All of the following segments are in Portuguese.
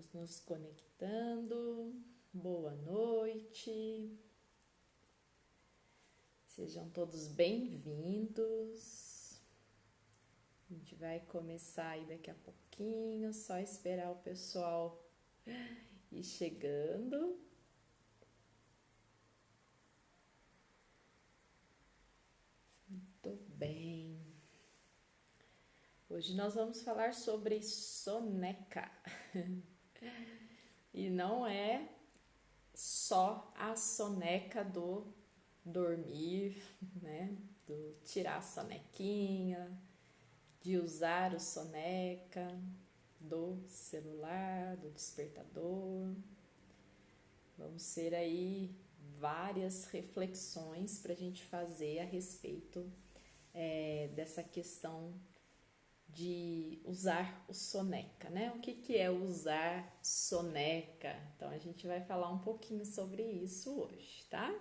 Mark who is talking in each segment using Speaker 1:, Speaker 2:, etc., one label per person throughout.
Speaker 1: Vamos nos conectando. Boa noite. Sejam todos bem-vindos. A gente vai começar aí daqui a pouquinho, só esperar o pessoal ir chegando. Muito bem. Hoje nós vamos falar sobre soneca. E não é só a soneca do dormir, né? Do tirar a sonequinha, de usar o soneca, do celular, do despertador. Vão ser aí várias reflexões para a gente fazer a respeito dessa questão de usar o soneca, né? O que é usar soneca? Então a gente vai falar um pouquinho sobre isso hoje, tá?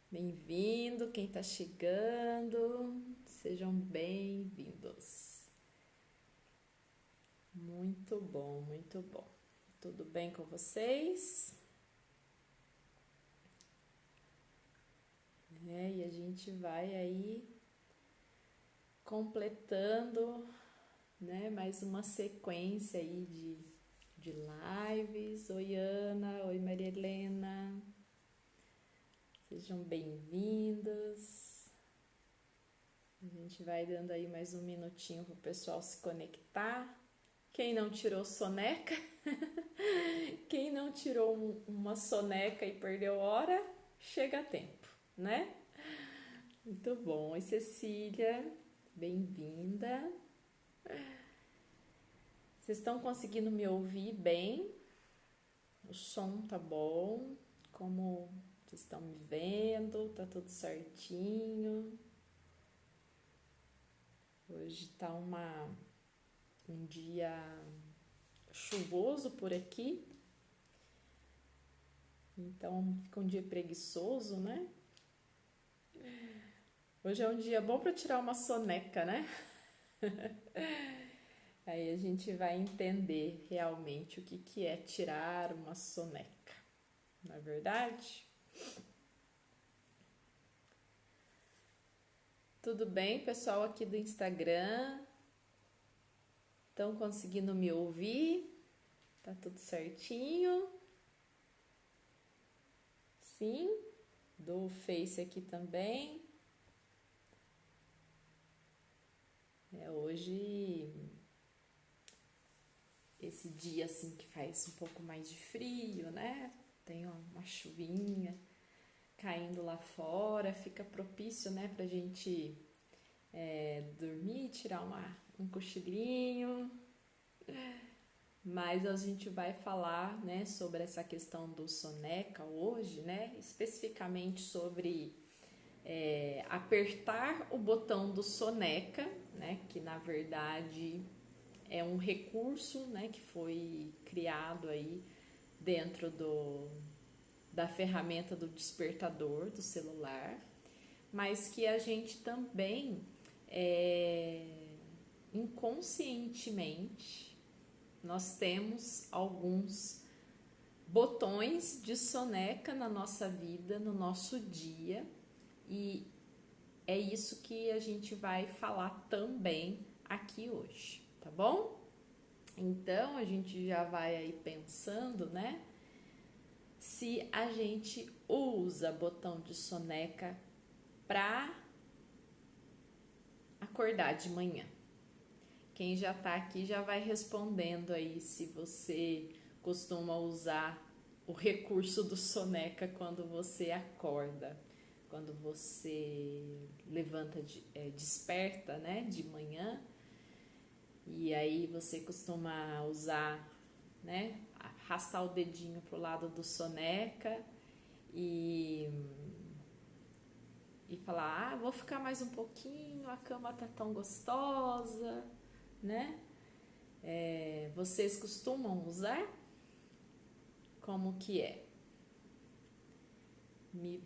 Speaker 1: Bem-vindo, quem tá chegando, sejam bem-vindos. Muito bom, muito bom. Tudo bem com vocês? E a gente vai aí completando, né, mais uma sequência aí de lives. Oi, Ana. Oi, Maria Helena. Sejam bem-vindos. A gente vai dando aí mais um minutinho para o pessoal se conectar. Quem não tirou soneca, quem não tirou uma soneca e perdeu hora, chega a tempo, né? Muito bom. Oi, Cecília. Bem-vinda. Vocês estão conseguindo me ouvir bem? O som tá bom? Como vocês estão me vendo? Tá tudo certinho? Hoje tá um dia chuvoso por aqui. Então fica um dia preguiçoso, né? Hoje é um dia bom para tirar uma soneca, né? Aí a gente vai entender realmente o que é tirar uma soneca, não é verdade? Tudo bem, pessoal aqui do Instagram? Estão conseguindo me ouvir? Tá tudo certinho? Sim? Do Face aqui também. Hoje, esse dia assim que faz um pouco mais de frio, né? Tem uma chuvinha caindo lá fora, fica propício, né, pra gente dormir, tirar um cochilinho. Mas a gente vai falar, né, sobre essa questão do soneca hoje, né, especificamente sobre apertar o botão do soneca, né, que na verdade é um recurso, né, que foi criado aí dentro da ferramenta do despertador do celular, mas que a gente também inconscientemente nós temos alguns botões de soneca na nossa vida, no nosso dia, e é isso que a gente vai falar também aqui hoje, tá bom? Então a gente já vai aí pensando, né? Se a gente usa botão de soneca para acordar de manhã. Quem já tá aqui já vai respondendo aí se você costuma usar o recurso do soneca quando você acorda, quando você levanta, desperta, né, de manhã. E aí você costuma usar, né, arrastar o dedinho pro lado do soneca e falar, vou ficar mais um pouquinho, a cama tá tão gostosa, né? Vocês costumam usar? Como que é?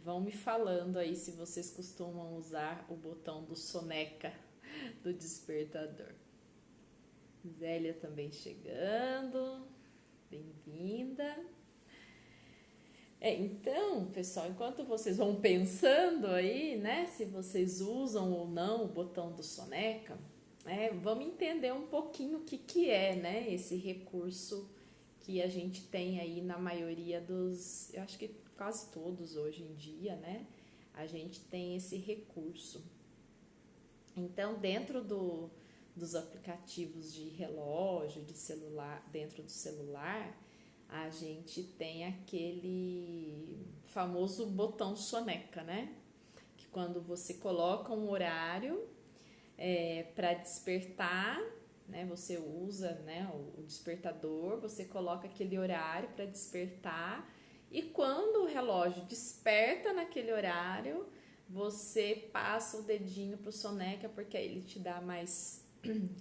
Speaker 1: Vão me falando aí se vocês costumam usar o botão do soneca do despertador. Zélia também chegando. bem-vinda. Então, pessoal, enquanto vocês vão pensando aí, né, se vocês usam ou não o botão do Soneca, vamos entender um pouquinho o que é, né, esse recurso que a gente tem aí na maioria dos, eu acho que quase todos hoje em dia, né, a gente tem esse recurso. Então, dentro dos aplicativos de relógio, de celular, dentro do celular, a gente tem aquele famoso botão soneca, né? Que quando você coloca um horário para despertar, né? Você usa, né, o despertador, você coloca aquele horário para despertar e quando o relógio desperta naquele horário, você passa o dedinho pro soneca porque aí ele te dá mais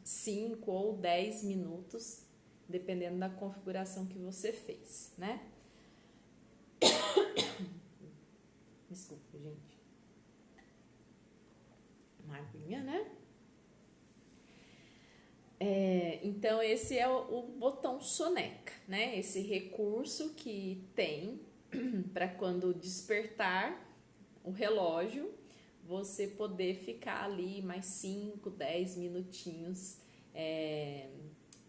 Speaker 1: 5 ou 10 minutos, dependendo da configuração que você fez, né? Desculpa, gente. Uma aguinha, né? Então, esse é o botão soneca, né? Esse recurso que tem para quando despertar o relógio, você poder ficar ali mais 5, 10 minutinhos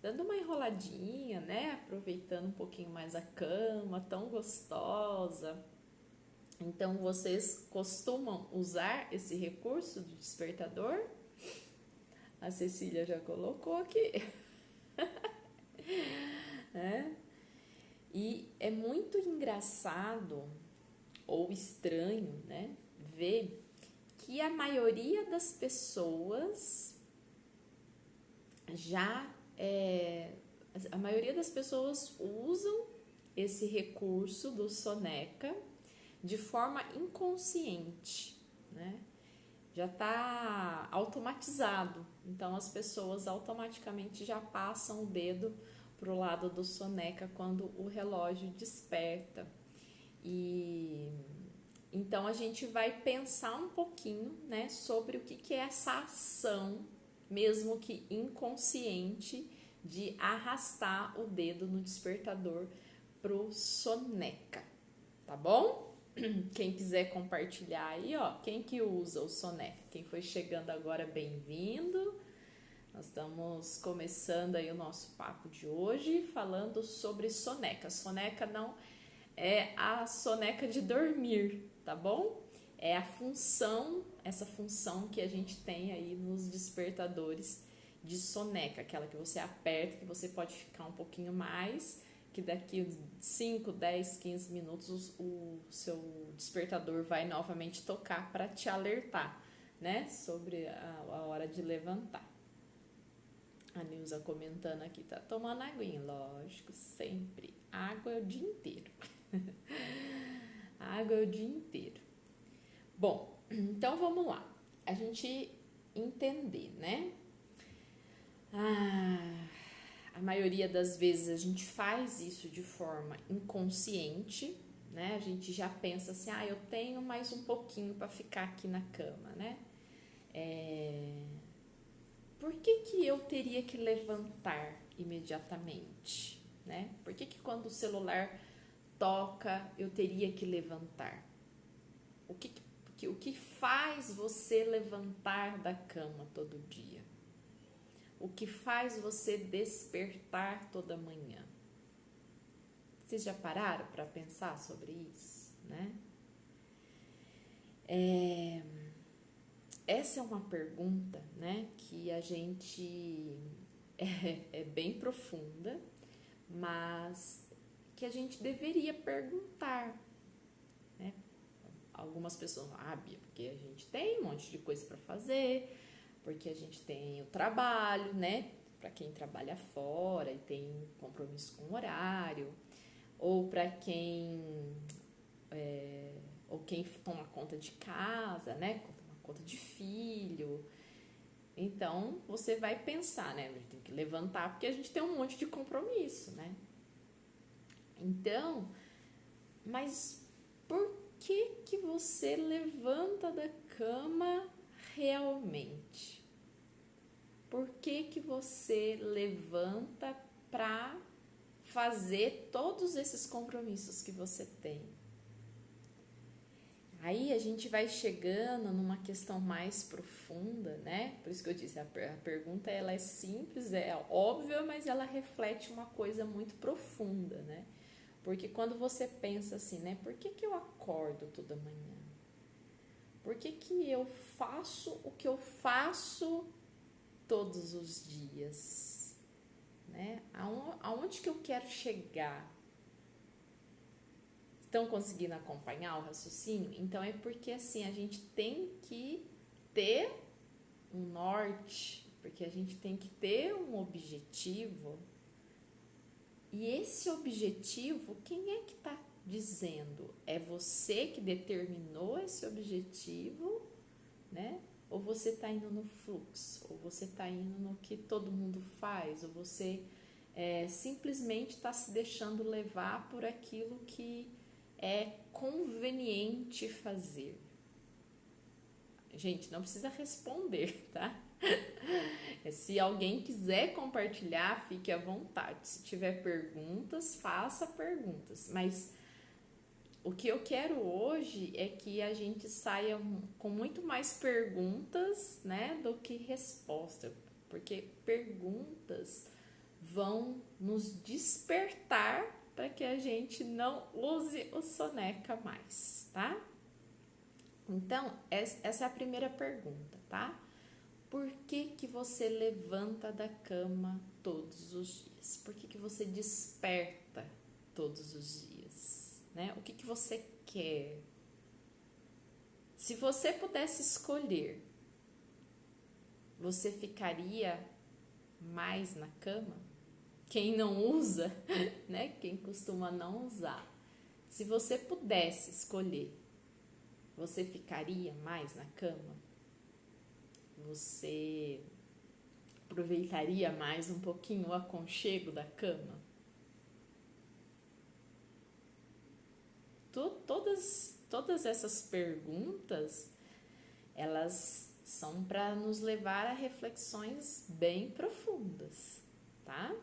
Speaker 1: dando uma enroladinha, né? Aproveitando um pouquinho mais a cama, tão gostosa. Então, vocês costumam usar esse recurso do despertador? A Cecília já colocou aqui. E é muito engraçado ou estranho, né? Ver que a maioria das pessoas a maioria das pessoas usam esse recurso do soneca de forma inconsciente, né? Já está automatizado, então as pessoas automaticamente já passam o dedo pro lado do soneca quando o relógio desperta. E então a gente vai pensar um pouquinho, né, sobre o que é essa ação, mesmo que inconsciente, de arrastar o dedo no despertador pro soneca, tá bom? Quem quiser compartilhar aí, ó, quem que usa o soneca? Quem foi chegando agora, bem-vindo. Nós estamos começando aí o nosso papo de hoje falando sobre soneca. Soneca não é a soneca de dormir, tá bom? É a função, essa função que a gente tem aí nos despertadores de soneca, aquela que você aperta, que você pode ficar um pouquinho mais, que daqui 5, 10, 15 minutos o seu despertador vai novamente tocar para te alertar, né, sobre a hora de levantar. A Nilza comentando aqui, tá tomando aguinha, lógico, sempre. Água é o dia inteiro. Água é o dia inteiro. Bom, então vamos lá. A gente entender, né? A maioria das vezes a gente faz isso de forma inconsciente, né? A gente já pensa assim, eu tenho mais um pouquinho para ficar aqui na cama, né? Por que eu teria que levantar imediatamente, né? Por que quando o celular toca eu teria que levantar? O que faz você levantar da cama todo dia? O que faz você despertar toda manhã? Vocês já pararam para pensar sobre isso, né? Essa é uma pergunta, né, que a gente é bem profunda, mas que a gente deveria perguntar, né? Algumas pessoas, Bia, porque a gente tem um monte de coisa para fazer, porque a gente tem o trabalho, né? Para quem trabalha fora e tem compromisso com o horário, ou para quem toma conta de casa, né? Toma conta de filho. Então você vai pensar, né? A gente tem que levantar porque a gente tem um monte de compromisso, né? Então, mas por que você levanta da cama realmente? Por que você levanta para fazer todos esses compromissos que você tem. Aí a gente vai chegando numa questão mais profunda, né? Por isso que eu disse, a pergunta ela é simples, é óbvia, mas ela reflete uma coisa muito profunda, né? Porque quando você pensa assim, né? Por que eu acordo toda manhã? Por que eu faço o que eu faço todos os dias? Né? Aonde que eu quero chegar? Estão conseguindo acompanhar o raciocínio? Então é porque assim a gente tem que ter um norte, porque a gente tem que ter um objetivo. E esse objetivo, quem é que está dizendo? É você que determinou esse objetivo, né? Ou você está indo no fluxo? Ou você está indo no que todo mundo faz? Ou você simplesmente está se deixando levar por aquilo que é conveniente fazer? Gente, não precisa responder, tá? Se alguém quiser compartilhar, fique à vontade. Se tiver perguntas, faça perguntas. Mas o que eu quero hoje é que a gente saia com muito mais perguntas, né, do que resposta. Porque perguntas vão nos despertar para que a gente não use o soneca mais, tá? Então, essa é a primeira pergunta, tá? Por que você levanta da cama todos os dias? Por que você desperta todos os dias? Né? O que você quer? Se você pudesse escolher, você ficaria mais na cama? Quem não usa, né? Quem costuma não usar. Se você pudesse escolher, você ficaria mais na cama? Você aproveitaria mais um pouquinho o aconchego da cama? Todas essas perguntas, elas são para nos levar a reflexões bem profundas, tá?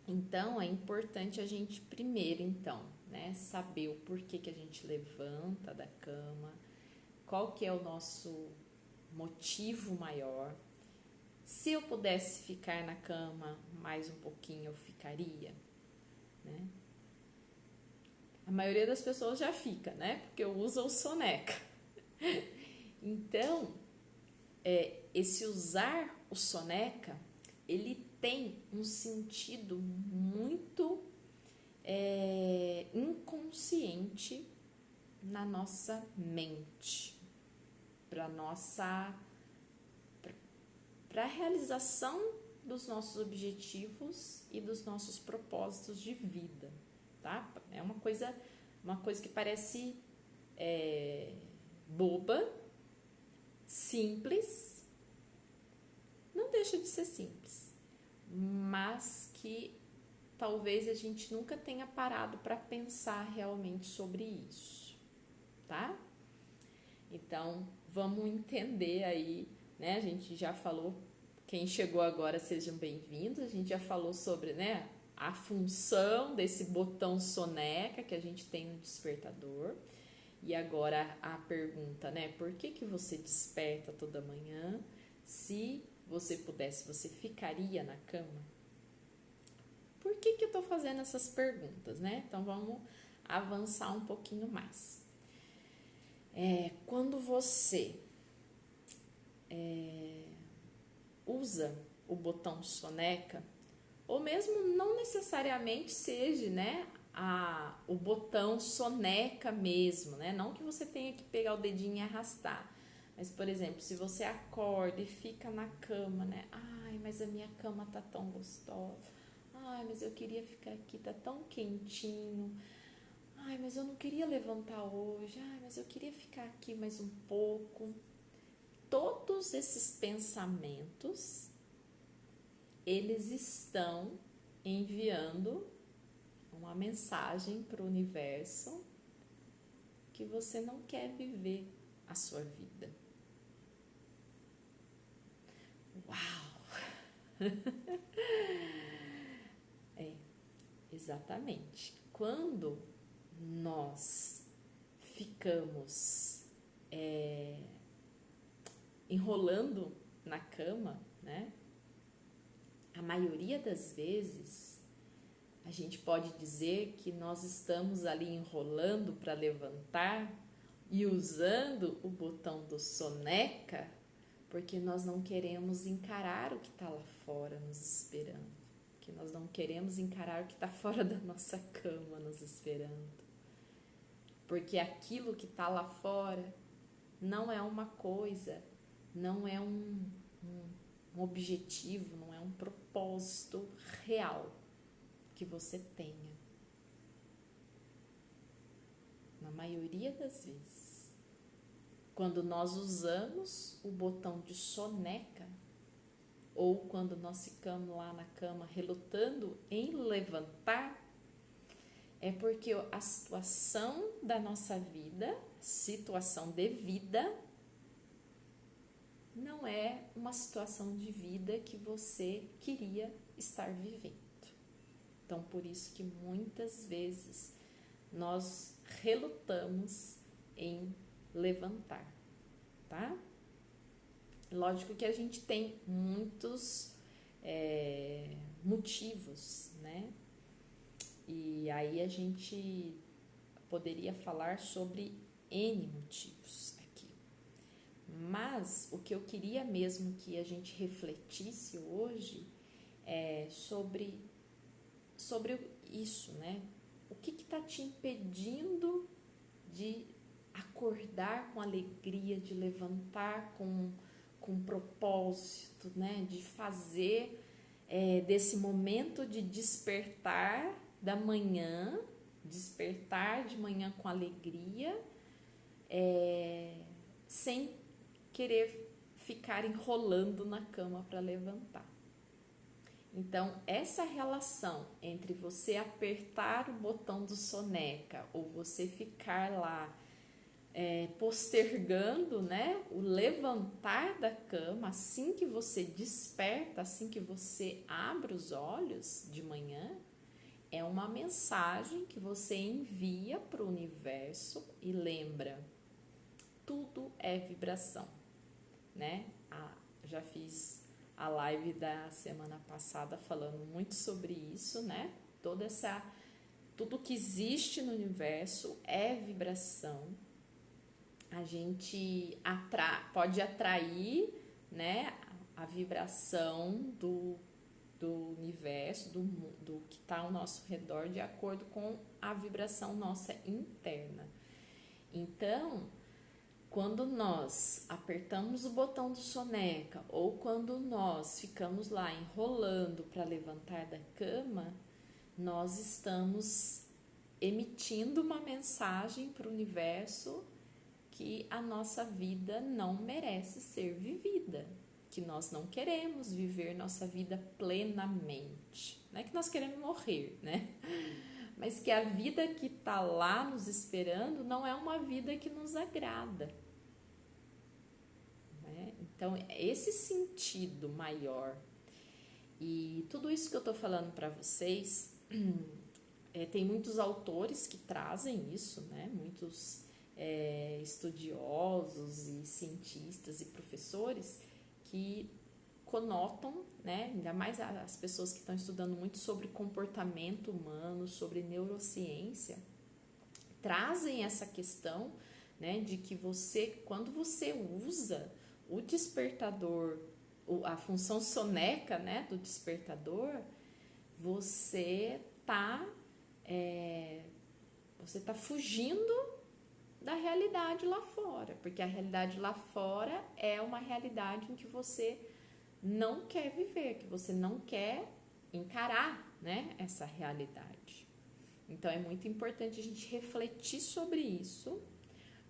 Speaker 1: Então, é importante a gente primeiro, então, né, saber o porquê que a gente levanta da cama, qual que é o nosso motivo maior. Se eu pudesse ficar na cama mais um pouquinho, eu ficaria, né? A maioria das pessoas já fica, né? Porque usa o soneca. Então, esse usar o soneca, ele tem um sentido muito inconsciente na nossa mente, para a realização dos nossos objetivos e dos nossos propósitos de vida, tá? É uma coisa que parece boba, simples, não deixa de ser simples, mas que talvez a gente nunca tenha parado para pensar realmente sobre isso, tá? Então, vamos entender aí, né? A gente já falou, quem chegou agora, sejam bem-vindos. A gente já falou sobre, né, a função desse botão soneca que a gente tem no despertador. E agora a pergunta, né? Por que você desperta toda manhã? Se você pudesse, você ficaria na cama? Por que eu tô fazendo essas perguntas, né? Então, vamos avançar um pouquinho mais. Quando você usa o botão soneca, ou mesmo não necessariamente seja, né, o botão soneca mesmo, né? Não que você tenha que pegar o dedinho e arrastar. Mas, por exemplo, se você acorda e fica na cama, né? Ai, mas a minha cama tá tão gostosa. Ai, mas eu queria ficar aqui, tá tão quentinho. Ai, mas eu não queria levantar hoje. Ai, mas eu queria ficar aqui mais um pouco. Todos esses pensamentos, eles estão enviando uma mensagem para o universo que você não quer viver a sua vida. Uau! Exatamente. Quando nós ficamos enrolando na cama, né? A maioria das vezes a gente pode dizer que nós estamos ali enrolando para levantar e usando o botão do soneca porque nós não queremos encarar o que está lá fora nos esperando, que nós não queremos encarar o que está fora da nossa cama nos esperando, porque aquilo que está lá fora não é uma coisa, não é um objetivo, não é um propósito real que você tenha. Na maioria das vezes, quando nós usamos o botão de soneca, ou quando nós ficamos lá na cama relutando em levantar, é porque a situação da nossa vida, situação de vida, não é uma situação de vida que você queria estar vivendo. Então, por isso que muitas vezes nós relutamos em levantar, tá? Lógico que a gente tem muitos motivos, né? E aí a gente poderia falar sobre N motivos aqui. Mas o que eu queria mesmo que a gente refletisse hoje é sobre isso, né? O que está te impedindo de acordar com alegria, de levantar com propósito, né? De fazer desse momento de despertar da manhã, despertar de manhã com alegria, sem querer ficar enrolando na cama para levantar. Então, essa relação entre você apertar o botão do soneca ou você ficar lá postergando, né, o levantar da cama assim que você desperta, assim que você abre os olhos de manhã, é uma mensagem que você envia para o universo e lembra, tudo é vibração, né? Já fiz a live da semana passada falando muito sobre isso, né? Tudo que existe no universo é vibração. A gente pode atrair, né, a vibração do universo, do que está ao nosso redor, de acordo com a vibração nossa interna. Então, quando nós apertamos o botão do soneca ou quando nós ficamos lá enrolando para levantar da cama, nós estamos emitindo uma mensagem para o universo que a nossa vida não merece ser vivida, que nós não queremos viver nossa vida plenamente. Não é que nós queremos morrer, né? Mas que a vida que está lá nos esperando não é uma vida que nos agrada. Né? Então, esse sentido maior. E tudo isso que eu estou falando para vocês, tem muitos autores que trazem isso, né? Muitos estudiosos e cientistas e professores que conotam, né, ainda mais as pessoas que estão estudando muito sobre comportamento humano, sobre neurociência, trazem essa questão, né, de que quando você usa o despertador, a função soneca, né, do despertador, você tá fugindo da realidade lá fora, porque a realidade lá fora é uma realidade em que você não quer viver, que você não quer encarar, né, essa realidade. Então é muito importante a gente refletir sobre isso,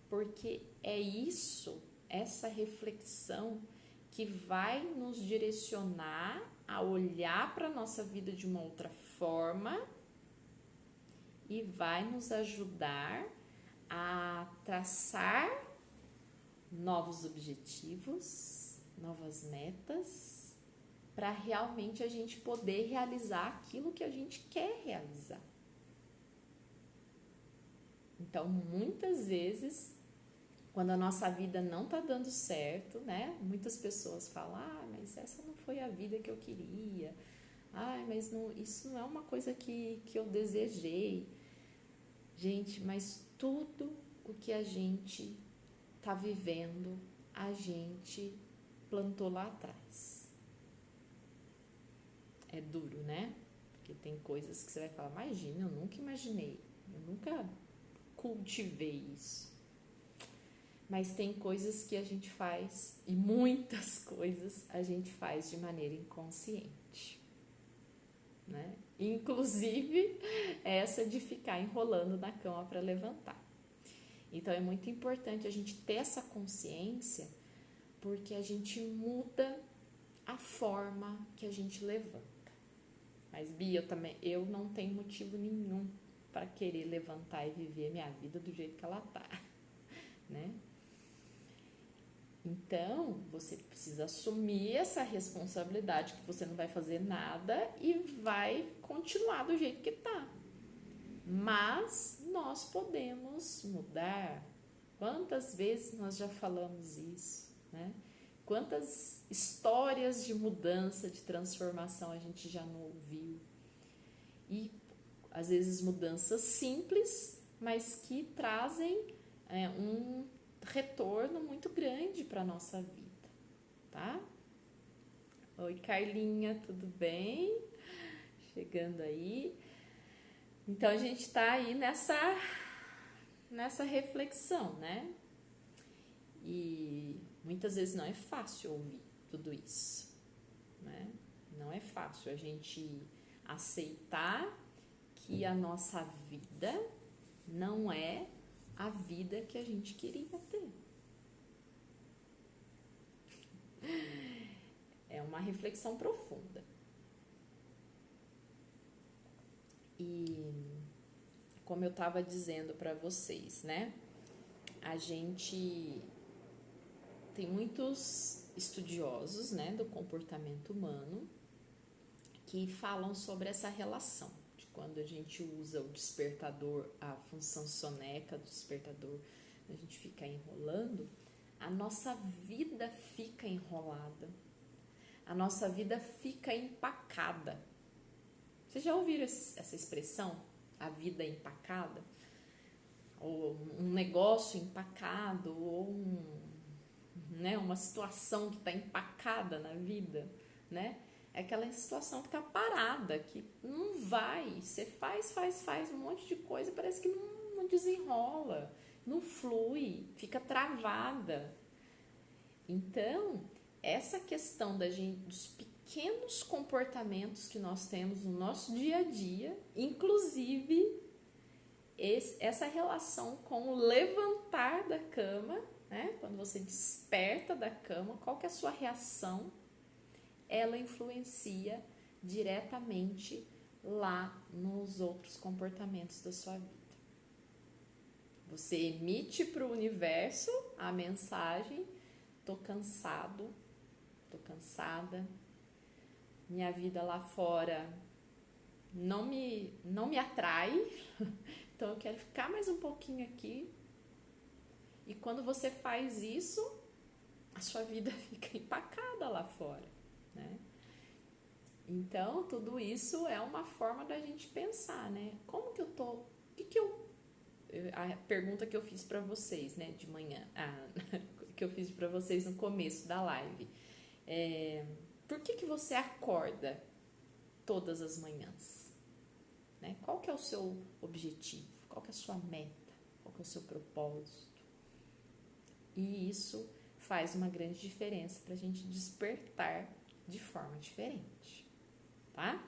Speaker 1: porque é isso, essa reflexão que vai nos direcionar a olhar para a nossa vida de uma outra forma e vai nos ajudar a traçar novos objetivos, novas metas para realmente a gente poder realizar aquilo que a gente quer realizar. Então, muitas vezes, quando a nossa vida não está dando certo, né? Muitas pessoas falam, mas essa não foi a vida que eu queria. Mas não, isso não é uma coisa que eu desejei. Gente, mas tudo o que a gente está vivendo, a gente plantou lá atrás. É duro, né? Porque tem coisas que você vai falar, imagina, eu nunca imaginei, eu nunca cultivei isso. Mas tem coisas que a gente faz, e muitas coisas a gente faz de maneira inconsciente, né? Inclusive essa de ficar enrolando na cama para levantar. Então é muito importante a gente ter essa consciência, porque a gente muda a forma que a gente levanta. Mas Bia, eu não tenho motivo nenhum para querer levantar e viver minha vida do jeito que ela tá, né? Então, você precisa assumir essa responsabilidade que você não vai fazer nada e vai continuar do jeito que tá. Mas nós podemos mudar. Quantas vezes nós já falamos isso, né? Quantas histórias de mudança, de transformação a gente já não ouviu. E às vezes mudanças simples, mas que trazem um retorno muito grande para a nossa vida, tá? Oi, Carlinha, tudo bem? Chegando aí. Então, a gente está aí nessa reflexão, né? E muitas vezes não é fácil ouvir tudo isso, né? Não é fácil a gente aceitar que a nossa vida não é a vida que a gente queria ter. É uma reflexão profunda. E como eu estava dizendo para vocês, né? A gente tem muitos estudiosos, né, do comportamento humano que falam sobre essa relação de quando a gente usa o despertador, a função soneca do despertador, a gente fica enrolando, a nossa vida fica enrolada, a nossa vida fica empacada. Vocês já ouviram essa expressão? A vida empacada? Ou um negócio empacado, ou uma situação que está empacada na vida, né? É aquela situação que está parada, que não vai. Você faz um monte de coisa, parece que não desenrola, não flui, fica travada. Então, essa questão dos pequenos comportamentos que nós temos no nosso dia a dia, inclusive essa relação com o levantar da cama, né? Quando você desperta da cama, qual que é a sua reação? Ela influencia diretamente lá nos outros comportamentos da sua vida. Você emite para o universo a mensagem: tô cansado, tô cansada, minha vida lá fora não me atrai, então eu quero ficar mais um pouquinho aqui. E quando você faz isso, a sua vida fica empacada lá fora, né? Então, tudo isso é uma forma da gente pensar, né? Como que eu tô... A pergunta que eu fiz para vocês, né, de manhã, que eu fiz para vocês no começo da live. Por que você acorda todas as manhãs? Né? Qual que é o seu objetivo? Qual que é a sua meta? Qual que é o seu propósito? E isso faz uma grande diferença para a gente despertar de forma diferente, tá?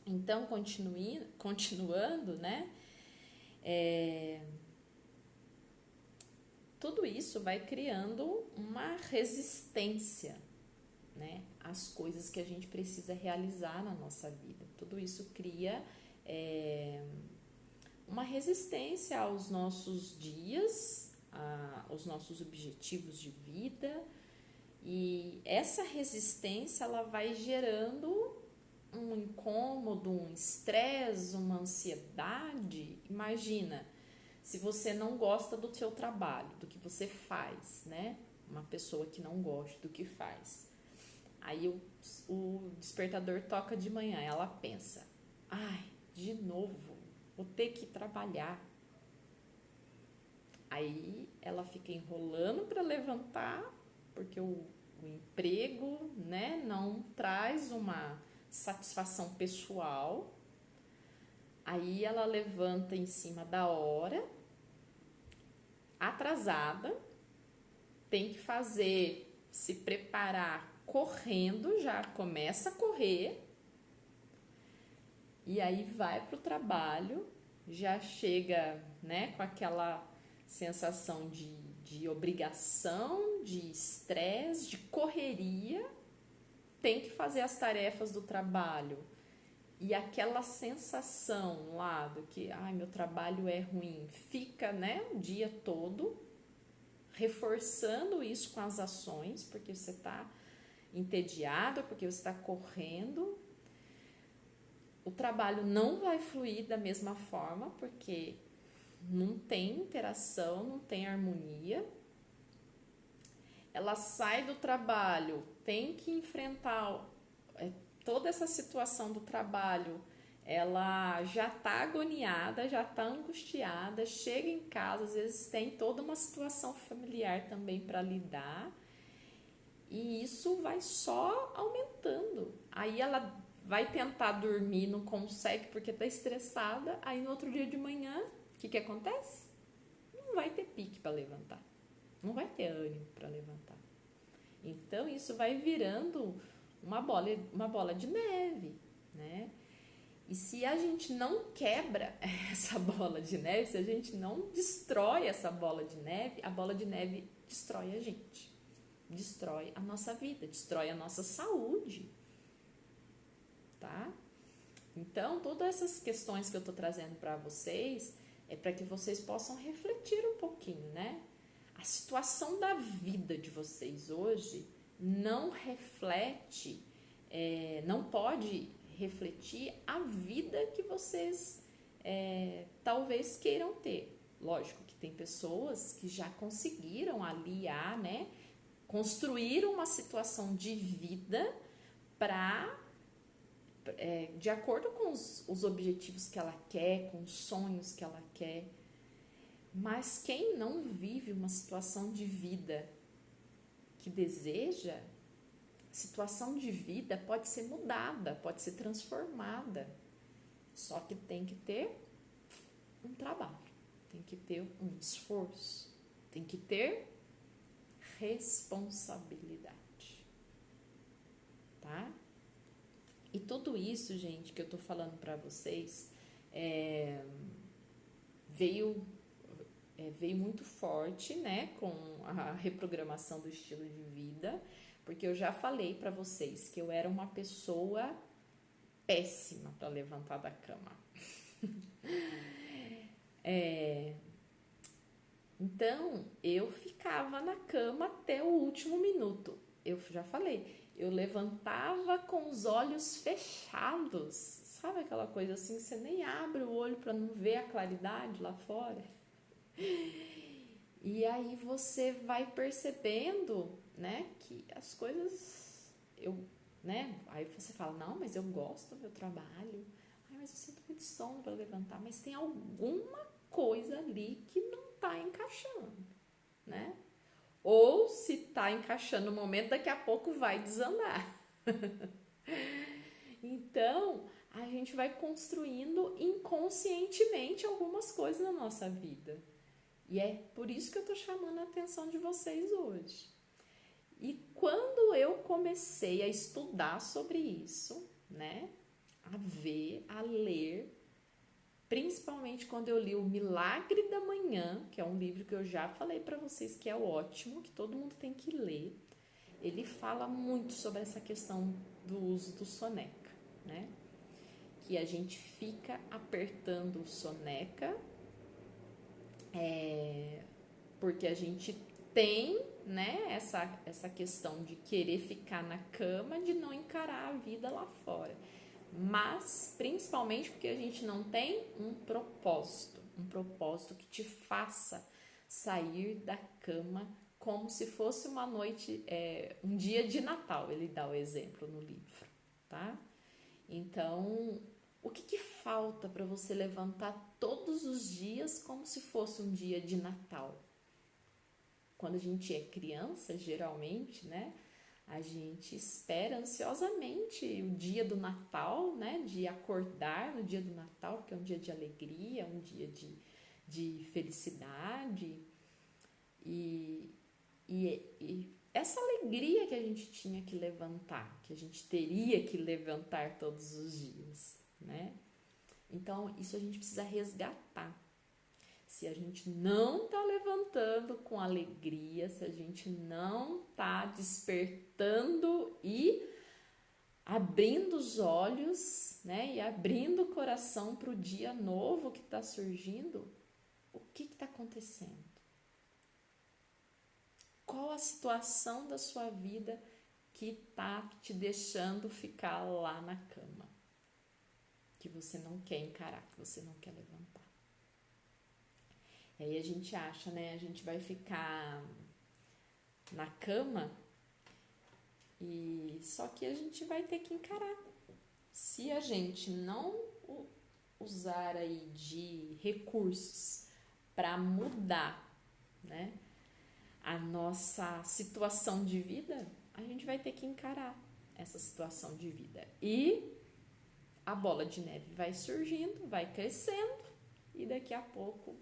Speaker 1: Então, continuando, né? Tudo isso vai criando uma resistência, né, às coisas que a gente precisa realizar na nossa vida. Tudo isso cria uma resistência aos nossos dias, aos nossos objetivos de vida, E essa resistência, ela vai gerando um incômodo, um estresse, uma ansiedade. Imagina, se você não gosta do seu trabalho, do que você faz, né? Uma pessoa que não gosta do que faz. Aí o despertador toca de manhã, ela pensa, ai, de novo, vou ter que trabalhar. Aí ela fica enrolando para levantar, porque o emprego, né, não traz uma satisfação pessoal. Aí ela levanta em cima da hora, atrasada, tem que se preparar correndo, já começa a correr, e aí vai para o trabalho, já chega, né, com aquela sensação de obrigação, de estresse, de correria, tem que fazer as tarefas do trabalho. E aquela sensação lá do que, ai, meu trabalho é ruim, fica, né, o dia todo reforçando isso com as ações, porque você está entediado, porque você está correndo. O trabalho não vai fluir da mesma forma, porque não tem interação, não tem harmonia. Ela sai do trabalho, tem que enfrentar toda essa situação do trabalho, ela já está agoniada, já está angustiada, chega em casa, às vezes tem toda uma situação familiar também para lidar, e isso vai só aumentando. Aí ela vai tentar dormir, não consegue porque está estressada, aí no outro dia de manhã, o que acontece? Não vai ter pique para levantar, não vai ter ânimo para levantar. Então isso vai virando uma bola de neve, né? E se a gente não quebra essa bola de neve, se a gente não destrói essa bola de neve, a bola de neve destrói a gente, destrói a nossa vida, destrói a nossa saúde, tá? Então, todas essas questões que eu tô trazendo para vocês é para que vocês possam refletir um pouquinho, né? A situação da vida de vocês hoje não reflete, não pode refletir a vida que vocês talvez queiram ter. Lógico que tem pessoas que já conseguiram aliar, né? Construir uma situação de vida para de acordo com os objetivos que ela quer, com os sonhos que ela quer. Mas quem não vive uma situação de vida que deseja, situação de vida pode ser mudada, pode ser transformada. Só que tem que ter um trabalho, tem que ter um esforço, tem que ter responsabilidade, tá? E tudo isso, gente, que eu tô falando pra vocês, veio muito forte, né, com a reprogramação do estilo de vida, porque eu já falei para vocês que eu era uma pessoa péssima para levantar da cama. Então, eu ficava na cama até o último minuto. Eu já falei, eu levantava com os olhos fechados. Sabe aquela coisa assim, você nem abre o olho para não ver a claridade lá fora? E aí você vai percebendo, né, que as coisas, né, aí você fala, não, mas eu gosto do meu trabalho, ai, mas eu sinto muito sono para levantar, mas tem alguma coisa ali que não tá encaixando, né? Ou se tá encaixando no momento, daqui a pouco vai desandar. Então, a gente vai construindo inconscientemente algumas coisas na nossa vida. E é por isso que eu tô chamando a atenção de vocês hoje. E quando eu comecei a estudar sobre isso, né, a ver, a ler, principalmente quando eu li O Milagre da Manhã, que é um livro que eu já falei para vocês que é ótimo, que todo mundo tem que ler. Ele fala muito sobre essa questão do uso do soneca, né? Que a gente fica apertando o soneca, porque a gente tem, né, essa questão de querer ficar na cama, de não encarar a vida lá fora. Mas, principalmente porque a gente não tem um propósito que te faça sair da cama como se fosse uma noite, um dia de Natal, ele dá o exemplo no livro, tá? Então, o que falta para você levantar todos os dias como se fosse um dia de Natal? Quando a gente é criança, geralmente, né, a gente espera ansiosamente o dia do Natal, né, de acordar no dia do Natal, porque é um dia de alegria, um dia de felicidade. E essa alegria que a gente tinha que levantar, que a gente teria que levantar todos os dias, né? Então, isso a gente precisa resgatar. Se a gente não está levantando com alegria, se a gente não está despertando e abrindo os olhos, né, e abrindo o coração para o dia novo que está surgindo, o que está acontecendo? Qual a situação da sua vida que está te deixando ficar lá na cama? Que você não quer encarar, que você não quer levantar. E aí a gente acha, né? A gente vai ficar na cama e só que a gente vai ter que encarar. Se a gente não usar aí de recursos para mudar, né, a nossa situação de vida, a gente vai ter que encarar essa situação de vida. E a bola de neve vai surgindo, vai crescendo e daqui a pouco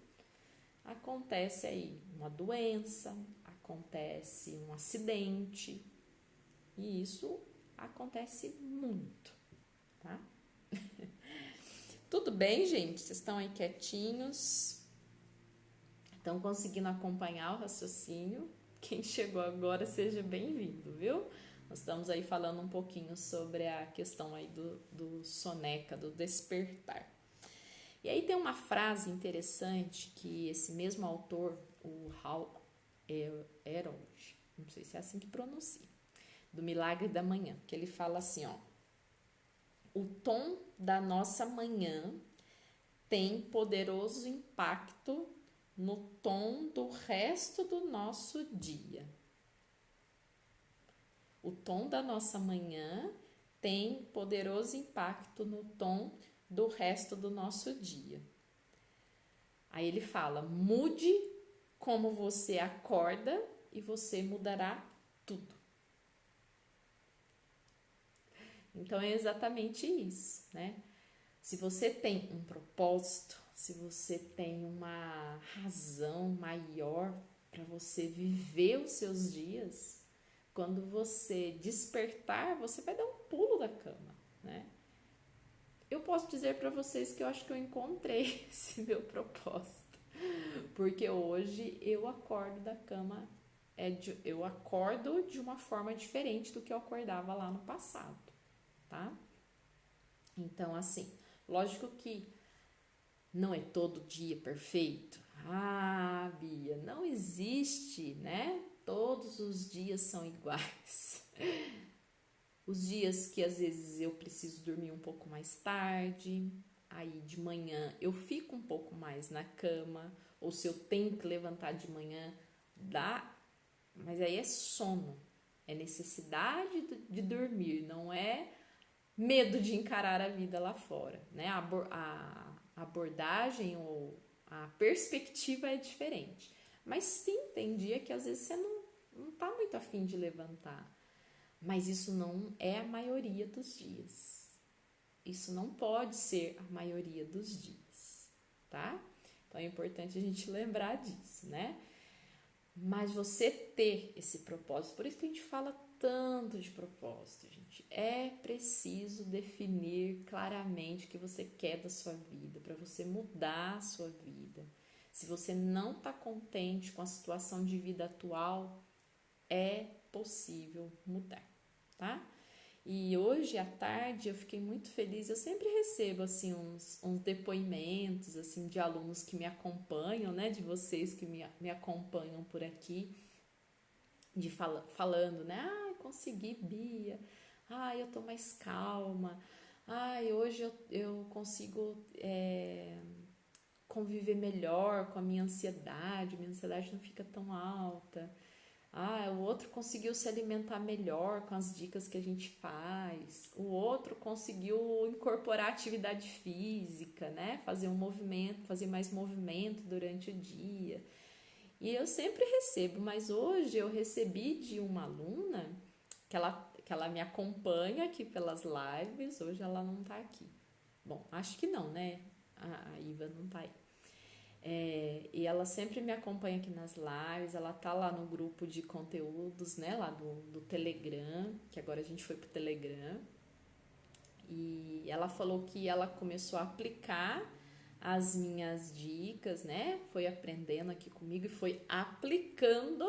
Speaker 1: acontece aí uma doença, acontece um acidente e isso acontece muito, tá? Tudo bem, gente? Vocês estão aí quietinhos? Estão conseguindo acompanhar o raciocínio? Quem chegou agora, seja bem-vindo, viu? Nós estamos aí falando um pouquinho sobre a questão aí do soneca, do despertar. E aí tem uma frase interessante que esse mesmo autor, o Hal Herold, não sei se é assim que pronuncia, do Milagre da Manhã, que ele fala assim, ó: o tom da nossa manhã tem poderoso impacto no tom do resto do nosso dia. O tom da nossa manhã tem poderoso impacto no tom do resto do nosso dia. Aí ele fala: mude como você acorda e você mudará tudo. Então é exatamente isso, né? Se você tem um propósito, se você tem uma razão maior para você viver os seus dias, quando você despertar, você vai dar um pulo da cama, né? Eu posso dizer para vocês que eu acho que eu encontrei esse meu propósito, porque hoje eu acordo da cama, eu acordo de uma forma diferente do que eu acordava lá no passado, tá? Então, assim, lógico que não é todo dia perfeito. Ah, Bia, não existe, né? Todos os dias são iguais. Os dias que às vezes eu preciso dormir um pouco mais tarde, aí de manhã eu fico um pouco mais na cama, ou se eu tenho que levantar de manhã, dá, mas aí é sono, é necessidade de dormir, não é medo de encarar a vida lá fora, né? A abordagem ou a perspectiva é diferente. Mas sim, tem dia que às vezes você não tá muito afim de levantar. Mas isso não é a maioria dos dias. Isso não pode ser a maioria dos dias, tá? Então é importante a gente lembrar disso, né? Mas você ter esse propósito, por isso que a gente fala tanto de propósito, gente. É preciso definir claramente o que você quer da sua vida, para você mudar a sua vida. Se você não está contente com a situação de vida atual, é possível mudar, tá? E hoje à tarde eu fiquei muito feliz. Eu sempre recebo assim uns depoimentos assim de alunos que me acompanham, né? De vocês que me acompanham por aqui. falando, né? Ai, consegui, Bia. Ai, eu tô mais calma. Ai, hoje eu consigo conviver melhor com a minha ansiedade não fica tão alta. Ah, o outro conseguiu se alimentar melhor com as dicas que a gente faz. O outro conseguiu incorporar atividade física, né? Fazer um movimento, fazer mais movimento durante o dia. E eu sempre recebo, mas hoje eu recebi de uma aluna que ela me acompanha aqui pelas lives, hoje ela não tá aqui. Bom, acho que não, né? A Iva não tá aí. E ela sempre me acompanha aqui nas lives, ela tá lá no grupo de conteúdos, né? Lá do Telegram, que agora a gente foi pro Telegram. E ela falou que ela começou a aplicar as minhas dicas, né? Foi aprendendo aqui comigo e foi aplicando,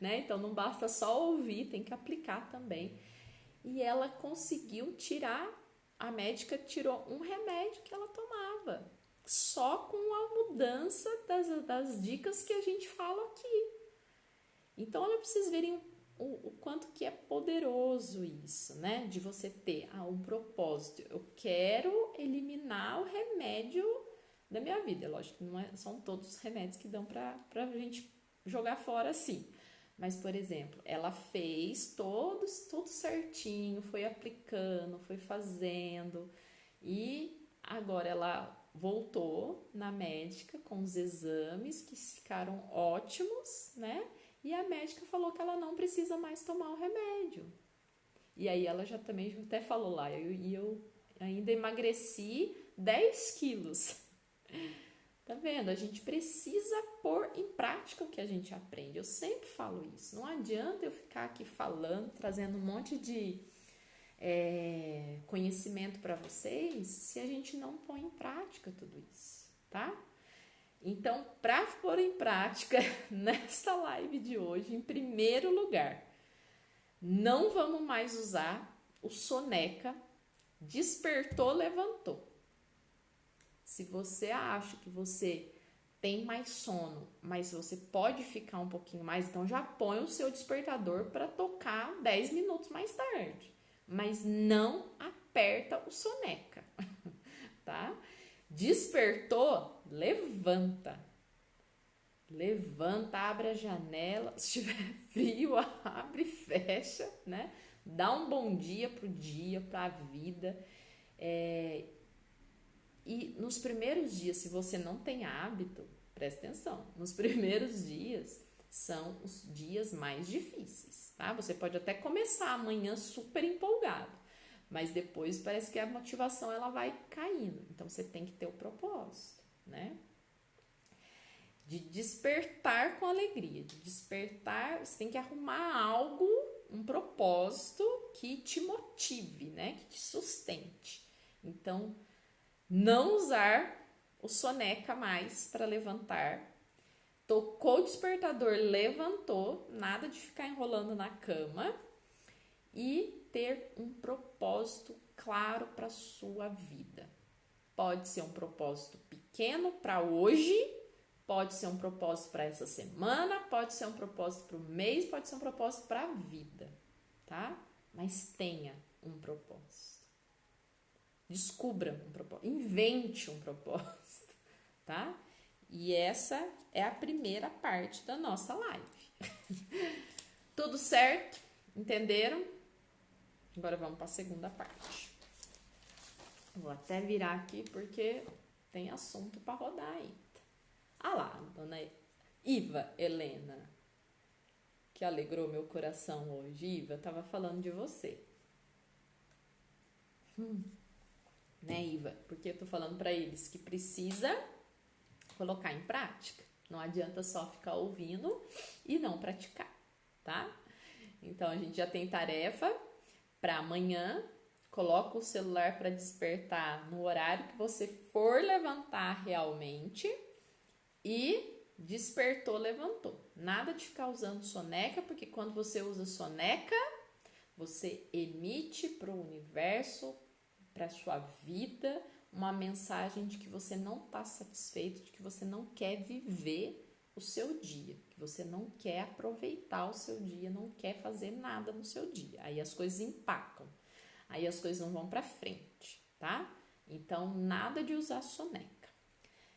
Speaker 1: né? Então não basta só ouvir, tem que aplicar também. E ela conseguiu tirar, a médica tirou um remédio que ela tomava, só com a mudança das dicas que a gente fala aqui. Então ela precisa verem o quanto que é poderoso isso, né? De você ter um propósito. Eu quero eliminar o remédio da minha vida. Lógico que não são todos os remédios que dão pra gente jogar fora assim. Mas, por exemplo, ela fez tudo certinho, foi aplicando, foi fazendo e agora ela voltou na médica com os exames que ficaram ótimos, né? E a médica falou que ela não precisa mais tomar o remédio. E aí ela já também até falou lá, eu ainda emagreci 10 quilos. Tá vendo? A gente precisa pôr em prática o que a gente aprende. Eu sempre falo isso. Não adianta eu ficar aqui falando, trazendo um monte de conhecimento para vocês se a gente não põe em prática tudo isso, tá? Então, para pôr em prática nessa live de hoje, em primeiro lugar, não vamos mais usar o soneca, despertou, levantou. Se você acha que você tem mais sono, mas você pode ficar um pouquinho mais, então já põe o seu despertador para tocar 10 minutos mais tarde. Mas não aperta o soneca, tá? Despertou, levanta. Levanta, abre a janela, se tiver frio, abre e fecha, né? Dá um bom dia pro dia, pra vida. E nos primeiros dias, se você não tem hábito, presta atenção, nos primeiros dias são os dias mais difíceis, tá? Você pode até começar amanhã super empolgado, mas depois parece que a motivação ela vai caindo. Então você tem que ter o propósito, né? De despertar com alegria, de despertar, você tem que arrumar algo, um propósito que te motive, né? Que te sustente. Então, não usar o soneca mais para levantar. Tocou o despertador, levantou, nada de ficar enrolando na cama e ter um propósito claro para sua vida. Pode ser um propósito pequeno para hoje, pode ser um propósito para essa semana, pode ser um propósito para o mês, pode ser um propósito para a vida, tá? Mas tenha um propósito. Descubra um propósito, invente um propósito, tá? E essa é a primeira parte da nossa live. Tudo certo? Entenderam? Agora vamos para a segunda parte. Vou até virar aqui porque tem assunto para rodar ainda. Ah lá, dona Iva Helena, que alegrou meu coração hoje. Iva, eu tava falando de você. Né, Iva? Porque eu tô falando para eles que precisa colocar em prática. Não adianta só ficar ouvindo e não praticar, tá? Então a gente já tem tarefa para amanhã. Coloca o celular para despertar no horário que você for levantar realmente e despertou, levantou. Nada de ficar usando soneca, porque quando você usa soneca, você emite para o universo, para a sua vida, uma mensagem de que você não está satisfeito, de que você não quer viver o seu dia, que você não quer aproveitar o seu dia, não quer fazer nada no seu dia. Aí as coisas empacam, aí as coisas não vão para frente, tá? Então, nada de usar soneca.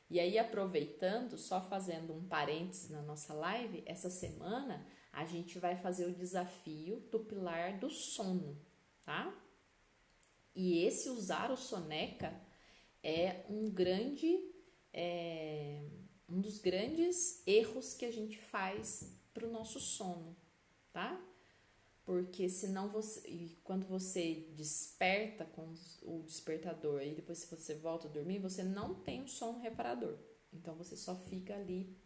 Speaker 1: E aí, aproveitando, só fazendo um parênteses na nossa live, essa semana a gente vai fazer o desafio do pilar do sono, tá? E esse usar o soneca é um dos grandes erros que a gente faz para o nosso sono, tá? Porque senão quando você desperta com o despertador e depois se você volta a dormir, você não tem um sono reparador. Então você só fica ali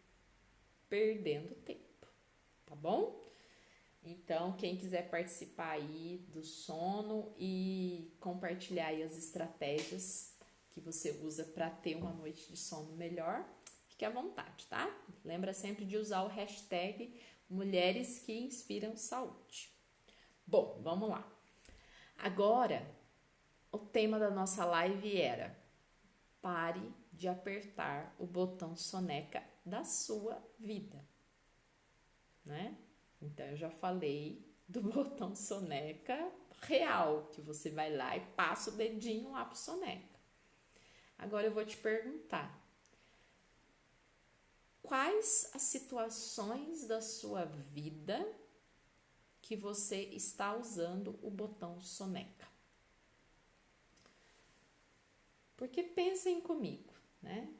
Speaker 1: perdendo tempo, tá bom? Então, quem quiser participar aí do sono e compartilhar aí as estratégias que você usa para ter uma noite de sono melhor, fique à vontade, tá? Lembra sempre de usar o hashtag Mulheres que Inspiram Saúde. Bom, vamos lá. Agora, o tema da nossa live era: pare de apertar o botão soneca da sua vida, né? Então, eu já falei do botão soneca real, que você vai lá e passa o dedinho lá pro soneca. Agora eu vou te perguntar: quais as situações da sua vida que você está usando o botão soneca? Porque pensem comigo, né?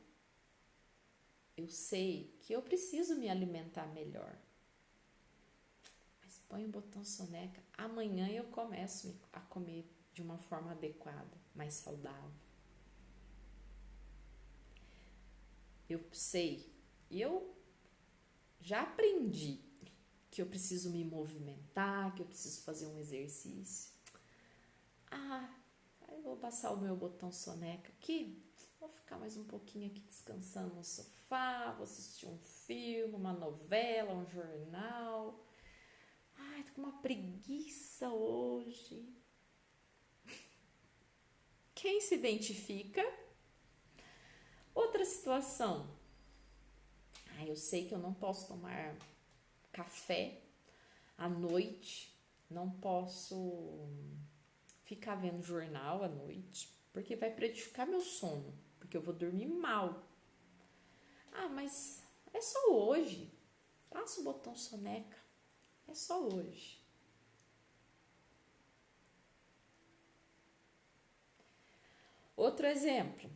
Speaker 1: Eu sei que eu preciso me alimentar melhor, mas põe o botão soneca, amanhã eu começo a comer de uma forma adequada, mais saudável. Eu sei, e eu já aprendi que eu preciso me movimentar, que eu preciso fazer um exercício. Eu vou passar o meu botão soneca aqui, vou ficar mais um pouquinho aqui descansando no sofá, vou assistir um filme, uma novela, um jornal. Tô com uma preguiça hoje. Quem se identifica? Outra situação. Eu sei que eu não posso tomar café à noite, não posso ficar vendo jornal à noite, porque vai prejudicar meu sono, porque eu vou dormir mal. Mas é só hoje. Passa o botão soneca. É só hoje. Outro exemplo.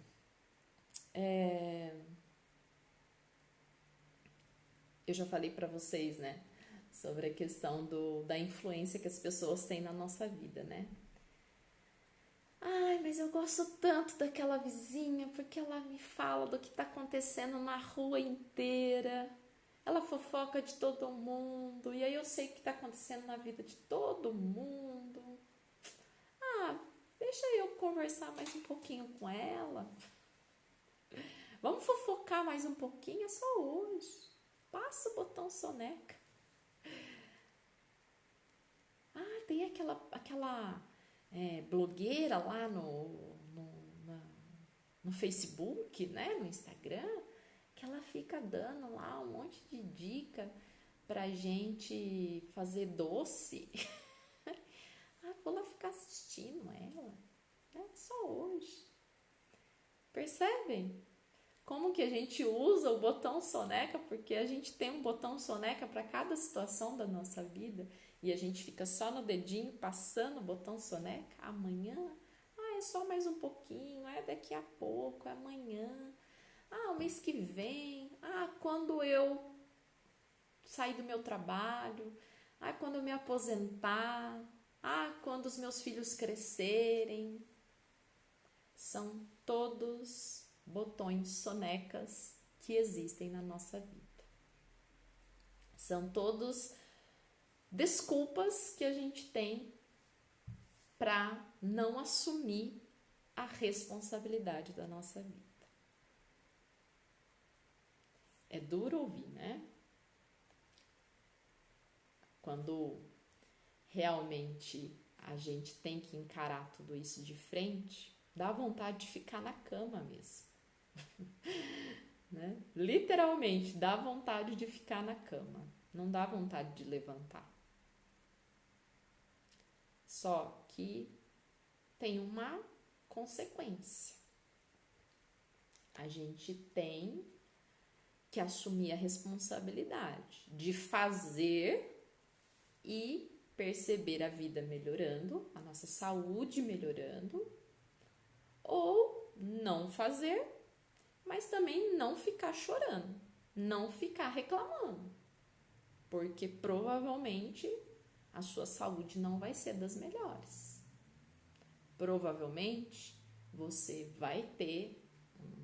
Speaker 1: Eu já falei para vocês, né? Sobre a questão da influência que as pessoas têm na nossa vida, né? Mas eu gosto tanto daquela vizinha porque ela me fala do que tá acontecendo na rua inteira. Ela fofoca de todo mundo e aí eu sei o que tá acontecendo na vida de todo mundo. Deixa eu conversar mais um pouquinho com ela. Vamos fofocar mais um pouquinho, é só hoje. Passa o botão soneca. Tem aquela blogueira lá no Facebook, né, no Instagram, que ela fica dando lá um monte de dica pra gente fazer doce. Vou lá ficar assistindo ela. É só hoje. Percebem? Como que a gente usa o botão soneca? Porque a gente tem um botão soneca para cada situação da nossa vida e a gente fica só no dedinho passando o botão soneca. Amanhã, é só mais um pouquinho, daqui a pouco, é amanhã, o mês que vem, quando eu sair do meu trabalho, quando eu me aposentar, quando os meus filhos crescerem. São todos botões sonecas que existem na nossa vida. São todos desculpas que a gente tem para não assumir a responsabilidade da nossa vida. É duro ouvir, né? Quando realmente a gente tem que encarar tudo isso de frente, dá vontade de ficar na cama mesmo. né? Literalmente, dá vontade de ficar na cama, não dá vontade de levantar. Só que tem uma consequência. A gente tem que assumir a responsabilidade de fazer e perceber a vida melhorando, a nossa saúde melhorando, ou não fazer, mas também não ficar chorando, não ficar reclamando, porque provavelmente a sua saúde não vai ser das melhores. Provavelmente você vai ter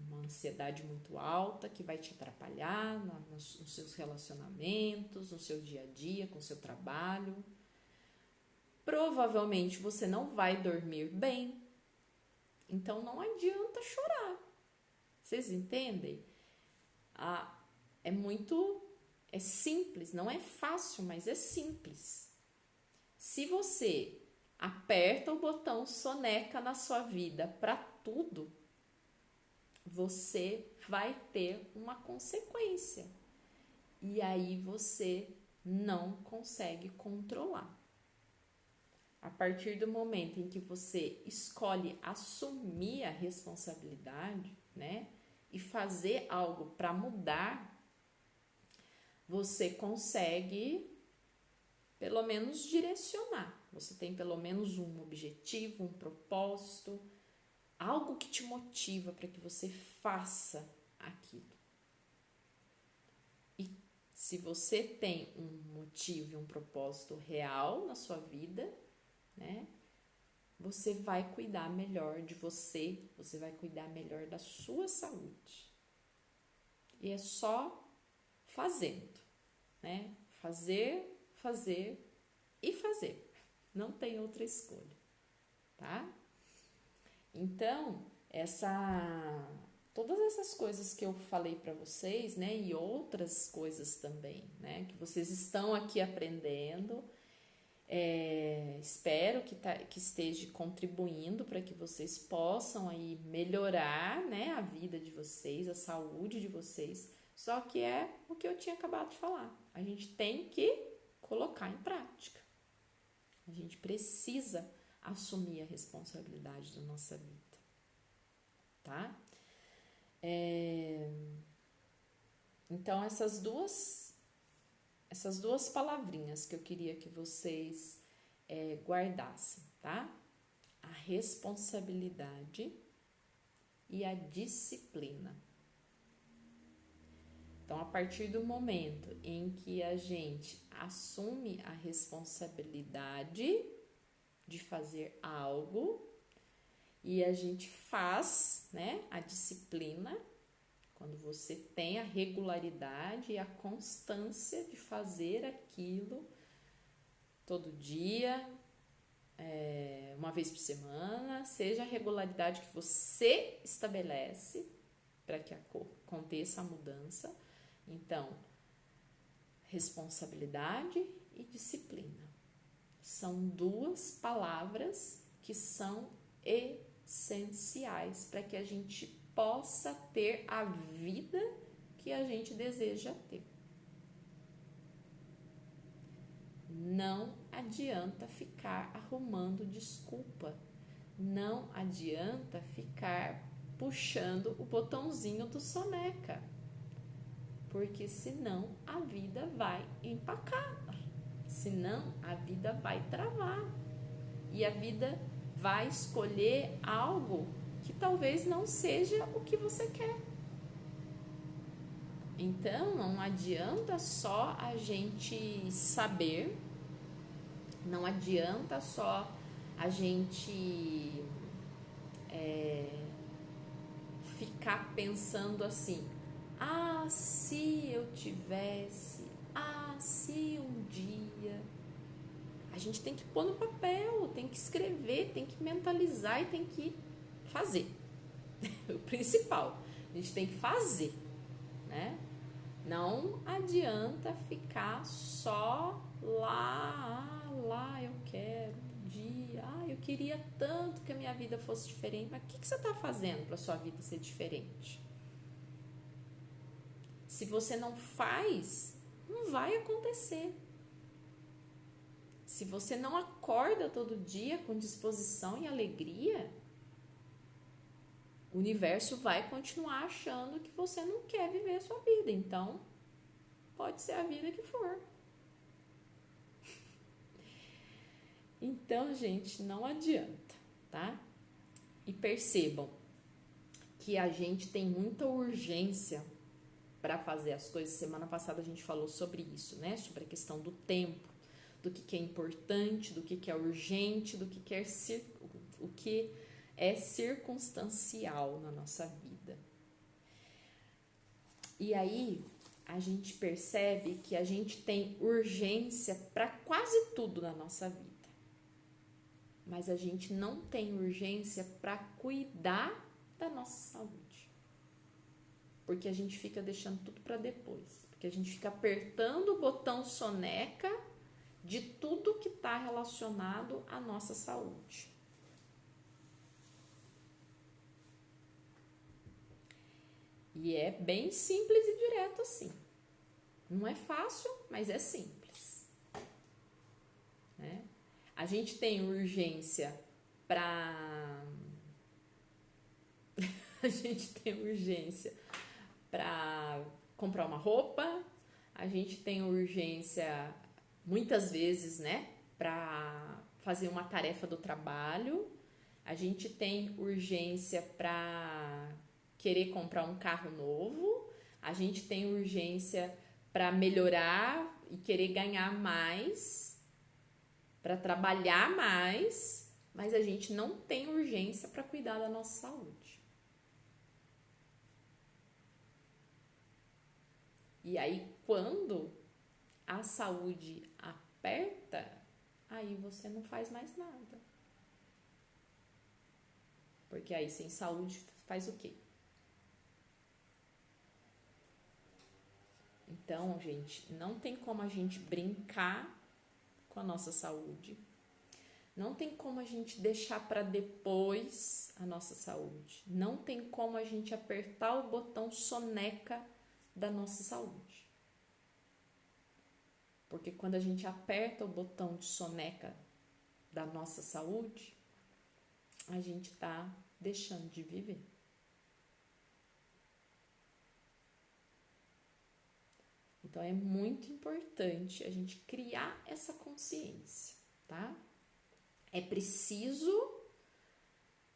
Speaker 1: uma ansiedade muito alta que vai te atrapalhar nos seus relacionamentos, no seu dia a dia, com o seu trabalho. Provavelmente você não vai dormir bem, então não adianta chorar. Vocês entendem? É simples, não é fácil, mas é simples. Se você aperta o botão soneca na sua vida para tudo, você vai ter uma consequência. E aí você não consegue controlar. A partir do momento em que você escolhe assumir a responsabilidade, né, e fazer algo para mudar, você consegue pelo menos direcionar. Você tem pelo menos um objetivo, um propósito, algo que te motiva para que você faça aquilo. E se você tem um motivo e um propósito real na sua vida, né, você vai cuidar melhor de você, você vai cuidar melhor da sua saúde. E é só fazendo, né? Fazer e fazer. Não tem outra escolha, tá? Então, todas essas coisas que eu falei para vocês, né, e outras coisas também, né, que vocês estão aqui aprendendo, espero que esteja contribuindo para que vocês possam aí melhorar, né, a vida de vocês, a saúde de vocês. Só que é o que eu tinha acabado de falar. A gente tem que colocar em prática. A gente precisa assumir a responsabilidade da nossa vida, tá? Então, essas duas palavrinhas que eu queria que vocês guardassem, tá? A responsabilidade e a disciplina. Então, a partir do momento em que a gente assume a responsabilidade de fazer algo e a gente faz, né, a disciplina, quando você tem a regularidade e a constância de fazer aquilo todo dia, uma vez por semana, seja a regularidade que você estabelece para que aconteça a mudança. Então, responsabilidade e disciplina são duas palavras que são essenciais para que a gente possa ter a vida que a gente deseja ter. Não adianta ficar arrumando desculpa, não adianta ficar puxando o botãozinho do soneca, porque senão a vida vai empacar, senão a vida vai travar e a vida vai escolher algo que talvez não seja o que você quer. Então, não adianta só a gente saber, não adianta só a gente ficar pensando assim, se eu tivesse, se um dia. A gente tem que pôr no papel, tem que escrever, tem que mentalizar e tem que fazer. O principal, a gente tem que fazer, né? Não adianta ficar só lá eu quero um dia, eu queria tanto que a minha vida fosse diferente. Mas o que você está fazendo para a sua vida ser diferente? se você não faz, não vai acontecer. Se você não acorda todo dia com disposição e alegria, o universo vai continuar achando que você não quer viver a sua vida. Então, pode ser a vida que for. Então, gente, não adianta, tá? E percebam que a gente tem muita urgência para fazer as coisas. Semana passada a gente falou sobre isso, né? Sobre a questão do tempo, do que é importante, do que é urgente, do que o que é circunstancial na nossa vida. E aí a gente percebe que a gente tem urgência para quase tudo na nossa vida. Mas a gente não tem urgência para cuidar da nossa saúde. Porque a gente fica deixando tudo para depois. Porque a gente fica apertando o botão soneca de tudo que está relacionado à nossa saúde. E é bem simples e direto assim. Não é fácil, mas é simples. Né? A gente tem urgência para... a gente tem urgência para comprar uma roupa, a gente tem urgência, muitas vezes, né, para fazer uma tarefa do trabalho, a gente tem urgência para querer comprar um carro novo, a gente tem urgência para melhorar e querer ganhar mais, para trabalhar mais, mas a gente não tem urgência para cuidar da nossa saúde. E aí, quando a saúde aperta, aí você não faz mais nada. Porque aí, sem saúde, faz o quê? Então, gente, não tem como a gente brincar com a nossa saúde. Não tem como a gente deixar para depois a nossa saúde. Não tem como a gente apertar o botão soneca da nossa saúde. Porque quando a gente aperta o botão de soneca da nossa saúde, a gente está deixando de viver. Então é muito importante a gente criar essa consciência, tá? É preciso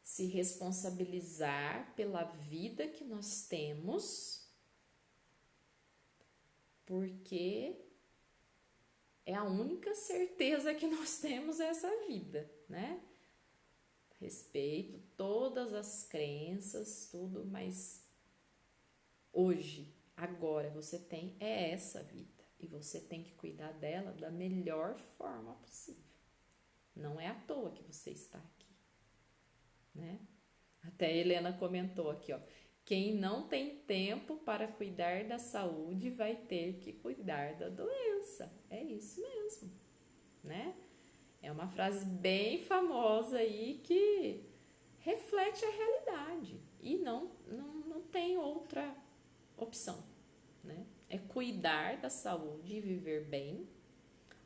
Speaker 1: se responsabilizar pela vida que nós temos, porque é a única certeza que nós temos essa vida, né? Respeito todas as crenças, tudo, mas hoje, agora, você tem essa vida e você tem que cuidar dela da melhor forma possível. Não é à toa que você está aqui, né? Até a Helena comentou aqui, ó. Quem não tem tempo para cuidar da saúde vai ter que cuidar da doença. É isso mesmo, né? É uma frase bem famosa aí que reflete a realidade e não tem outra opção, né? É cuidar da saúde e viver bem,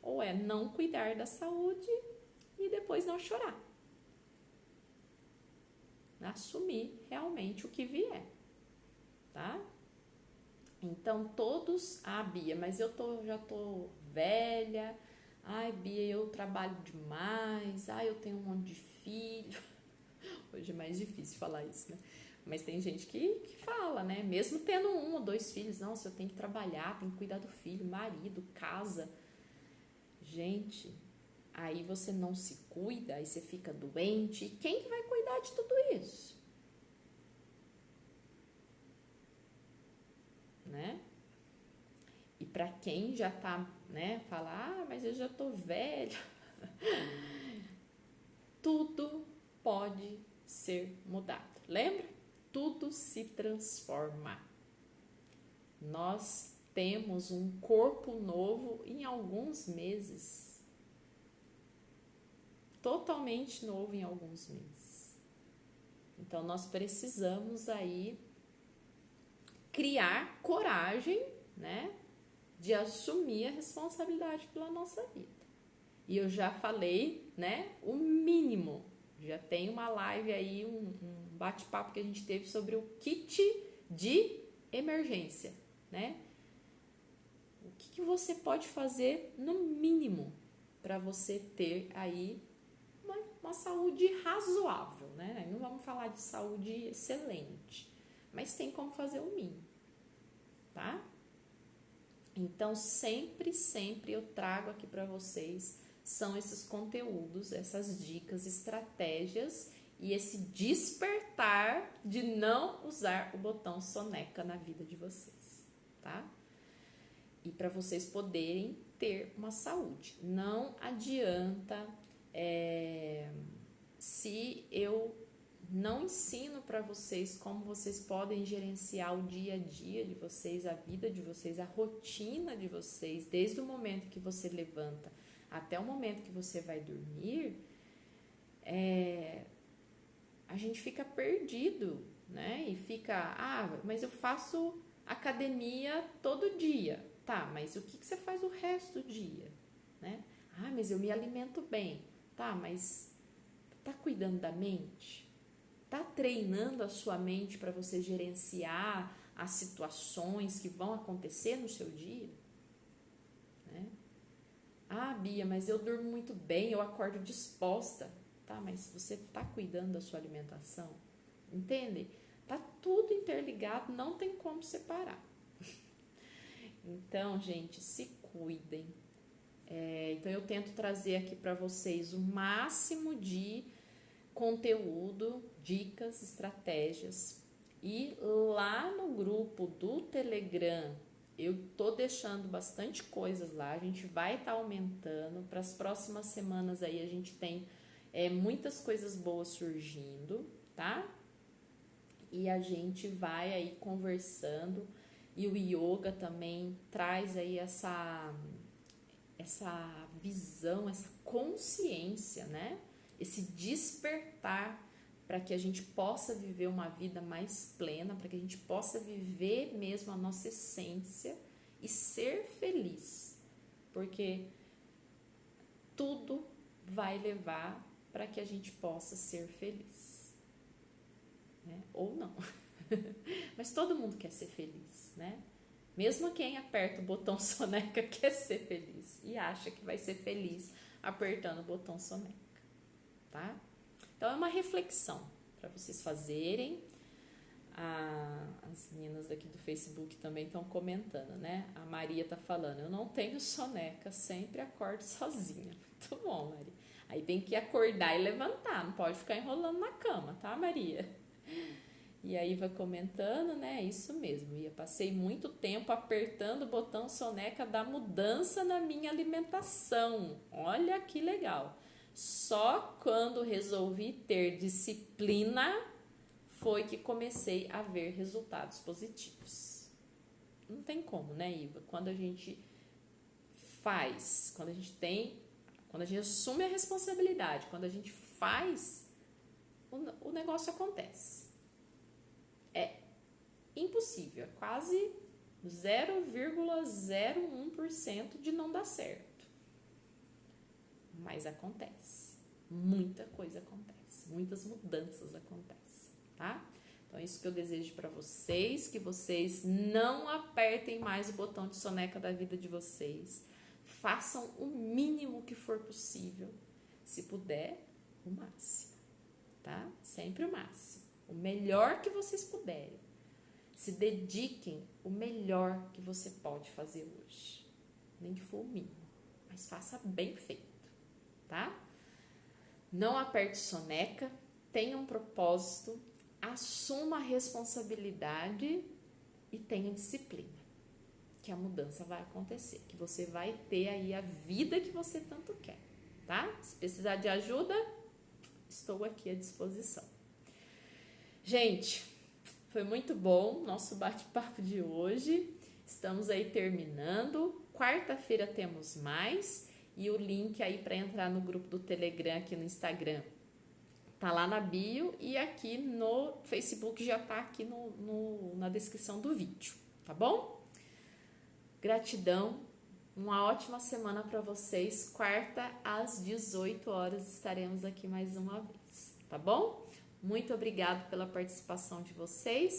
Speaker 1: ou é não cuidar da saúde e depois não chorar. Assumir realmente o que vier, tá? Então todos, Bia, mas já tô velha, ai Bia, eu trabalho demais, eu tenho um monte de filho. Hoje é mais difícil falar isso, né? Mas tem gente que fala, né? Mesmo tendo 1 ou 2 filhos, nossa, eu tenho que trabalhar, tenho que cuidar do filho, marido, casa. Gente, aí você não se cuida, aí você fica doente. E quem que vai cuidar de tudo isso? Né? E para quem já tá, né, fala, mas eu já tô velho. Tudo pode ser mudado. Lembra? Tudo se transforma. Nós temos um corpo novo em alguns meses. Totalmente novo em alguns meses. Então, nós precisamos aí criar coragem, né, de assumir a responsabilidade pela nossa vida. E eu já falei, né, o mínimo. Já tem uma live aí, um bate-papo que a gente teve sobre o kit de emergência, né? O que você pode fazer no mínimo para você ter aí uma saúde razoável, né? Não vamos falar de saúde excelente, mas tem como fazer o mínimo, tá? Então, sempre eu trago aqui para vocês são esses conteúdos, essas dicas, estratégias e esse despertar de não usar o botão soneca na vida de vocês, tá? E para vocês poderem ter uma saúde. Não adianta se eu não ensino para vocês como vocês podem gerenciar o dia a dia de vocês, a vida de vocês, a rotina de vocês, desde o momento que você levanta até o momento que você vai dormir, a gente fica perdido, né? E fica, mas eu faço academia todo dia. Tá, mas o que você faz o resto do dia, né? Mas eu me alimento bem. Tá, mas tá cuidando da mente? Tá treinando a sua mente para você gerenciar as situações que vão acontecer no seu dia? Né? Bia, mas eu durmo muito bem, eu acordo disposta. Tá, mas você tá cuidando da sua alimentação? Entende? Tá tudo interligado, não tem como separar. Então, gente, se cuidem. Então, eu tento trazer aqui para vocês o máximo de conteúdo, dicas, estratégias. E lá no grupo do Telegram, eu tô deixando bastante coisas lá. A gente vai estar aumentando. Para as próximas semanas aí, a gente tem muitas coisas boas surgindo, tá? E a gente vai aí conversando. E o yoga também traz aí essa visão, essa consciência, né? Esse despertar para que a gente possa viver uma vida mais plena, para que a gente possa viver mesmo a nossa essência e ser feliz. Porque tudo vai levar para que a gente possa ser feliz, né? Ou não. Mas todo mundo quer ser feliz, né? Mesmo quem aperta o botão soneca quer ser feliz e acha que vai ser feliz apertando o botão soneca, tá? Então é uma reflexão para vocês fazerem. As meninas daqui do Facebook também estão comentando, né? A Maria tá falando, eu não tenho soneca, sempre acordo sozinha. Muito bom, Maria. Aí tem que acordar e levantar, não pode ficar enrolando na cama, tá, Maria? E aí vai comentando, né? Isso mesmo. E eu passei muito tempo apertando o botão soneca da mudança na minha alimentação. Olha que legal. Só quando resolvi ter disciplina foi que comecei a ver resultados positivos. Não tem como, né, Iva? Quando a gente faz, quando a gente assume a responsabilidade, quando a gente faz, o negócio acontece. É impossível, é quase 0,01% de não dar certo. Mas acontece, muita coisa acontece, muitas mudanças acontecem, tá? Então é isso que eu desejo para vocês, que vocês não apertem mais o botão de soneca da vida de vocês, façam o mínimo que for possível, se puder, o máximo, tá? Sempre o máximo. O melhor que vocês puderem. Se dediquem o melhor que você pode fazer hoje. Nem que for o mínimo. Mas faça bem feito, tá? Não aperte soneca. Tenha um propósito. Assuma a responsabilidade e tenha disciplina. Que a mudança vai acontecer. Que você vai ter aí a vida que você tanto quer, tá? Se precisar de ajuda, estou aqui à disposição. Gente, foi muito bom nosso bate-papo de hoje. Estamos aí terminando. Quarta-feira temos mais. E o link aí para entrar no grupo do Telegram aqui no Instagram Tá lá na bio e aqui no Facebook já tá aqui na descrição do vídeo, tá bom? Gratidão, uma ótima semana para vocês. Quarta às 18 horas estaremos aqui mais uma vez, tá bom? Muito obrigado pela participação de vocês.